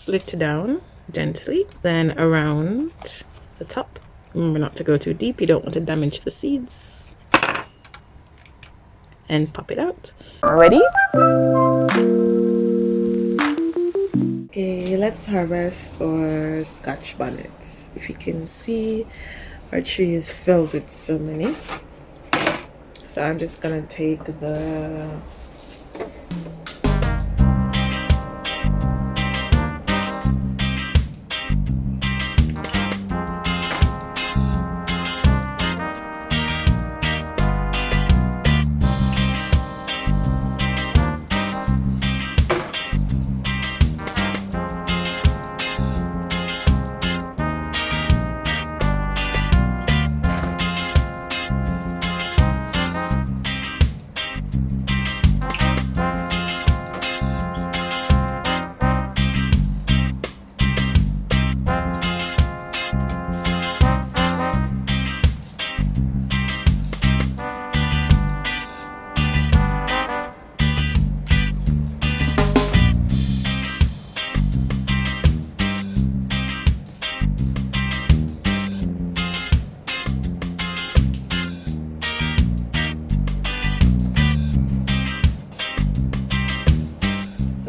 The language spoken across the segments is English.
slit down gently, then around the top. Remember not to go too deep, you don't want to damage the seeds. And pop it out. Ready? Okay, let's harvest our Scotch bonnets. If you can see, our tree is filled with so many. So I'm just gonna take the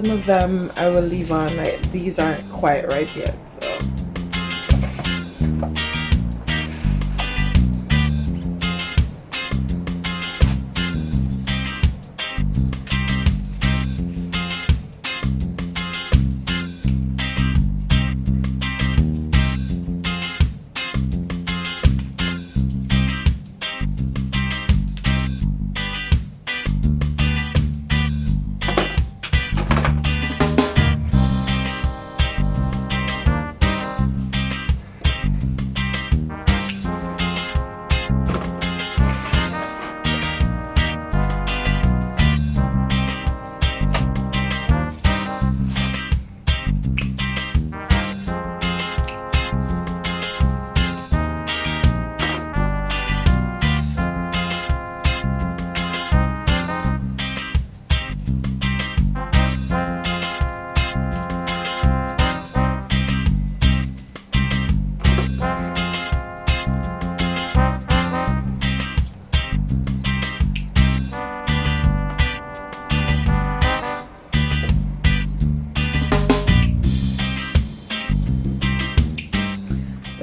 some of them I will leave on, like these aren't quite ripe yet, so.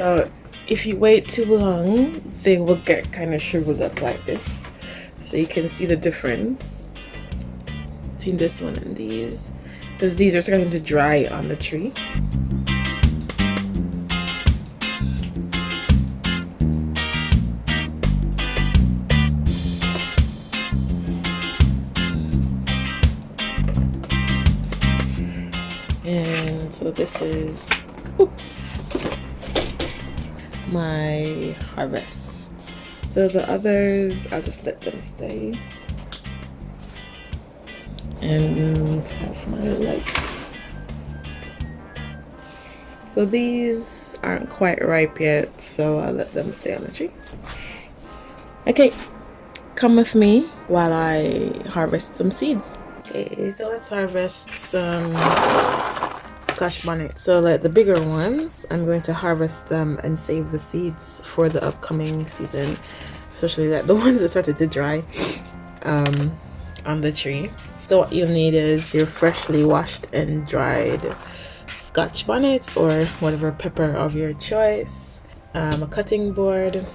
So if you wait too long, they will get kind of shriveled up like this. So you can see the difference between this one and these, because these are starting to dry on the tree. And so this is, oops, my harvest. So the others, I'll just let them stay and have my lights. So these aren't quite ripe yet, so I'll let them stay on the tree. Okay, come with me while I harvest some seeds. Okay, so let's harvest some Scotch bonnet. So like the bigger ones, I'm going to harvest them and save the seeds for the upcoming season, especially like the ones that started to dry on the tree. So what you'll need is your freshly washed and dried Scotch bonnet or whatever pepper of your choice, a cutting board,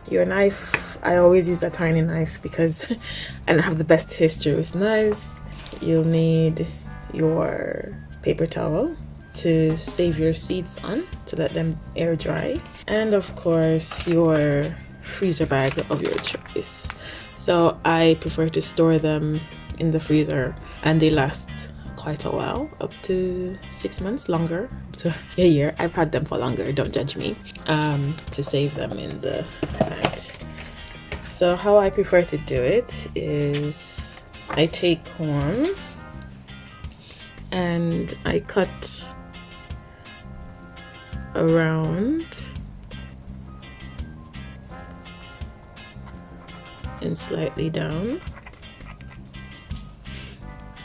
your knife. I always use a tiny knife because I don't have the best history with knives. You'll need your paper towel to save your seeds on, to let them air dry, and of course your freezer bag of your choice. So I prefer to store them in the freezer and they last quite a while, up to 6 months, longer, up to a year. I've had them for longer, don't judge me, to save them in the night. So how I prefer to do it is I take corn and I cut around and slightly down,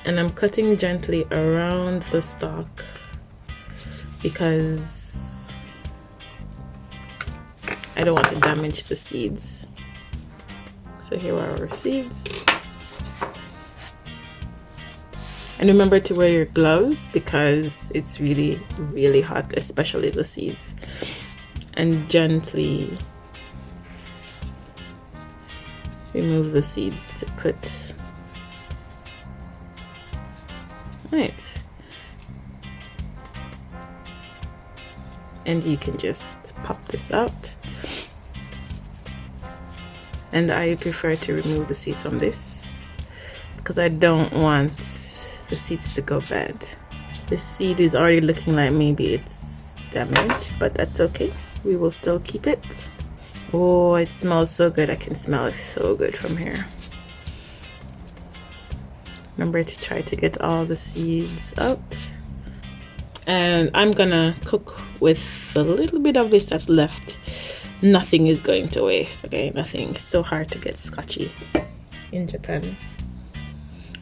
and I'm cutting gently around the stalk because I don't want to damage the seeds. So here are our seeds. And remember to wear your gloves because it's really, really hot, especially the seeds. And gently remove the seeds to put. Right. And you can just pop this out. And I prefer to remove the seeds from this because I don't want the seeds to go bad. This seed is already looking like maybe it's damaged, but that's okay. We will still keep it. Oh, it smells so good. I can smell it so good from here. Remember to try to get all the seeds out. And I'm gonna cook with a little bit of this that's left. Nothing is going to waste, okay? Nothing. It's so hard to get scotchy in Japan.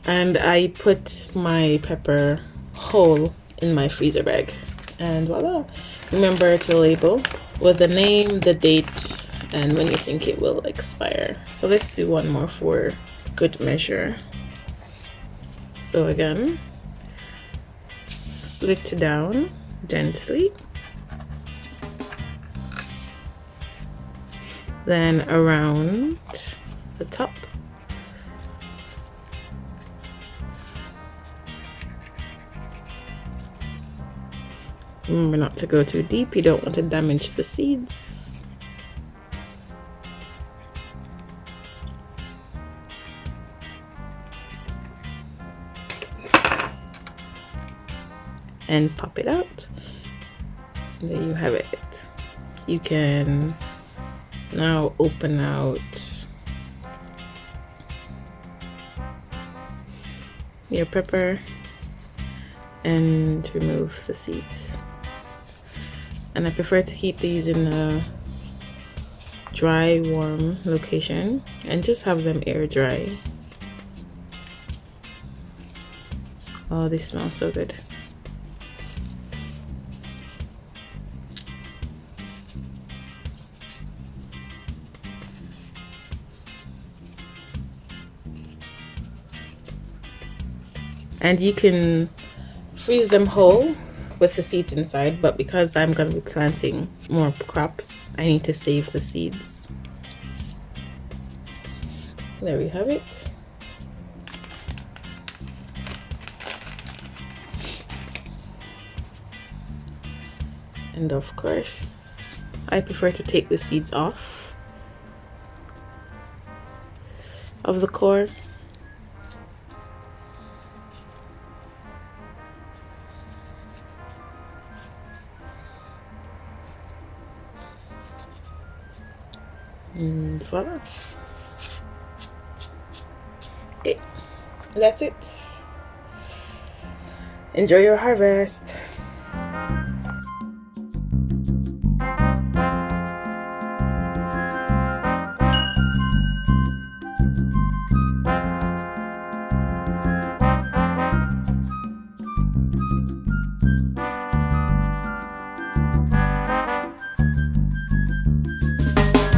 And I put my pepper whole in my freezer bag. And voila. Remember to label with the name, the date, and when you think it will expire. So let's do one more for good measure. So again, slit down gently. Then around the top. Remember not to go too deep, you don't want to damage the seeds. And pop it out. And there you have it. You can now open out your pepper and remove the seeds. And I prefer to keep these in a dry, warm location and just have them air dry. Oh, they smell so good. And you can freeze them whole with the seeds inside, but because I'm going to be planting more crops, I need to save the seeds. There we have it. And of course, I prefer to take the seeds off of the core. And voila. Okay, that's it. Enjoy your harvest.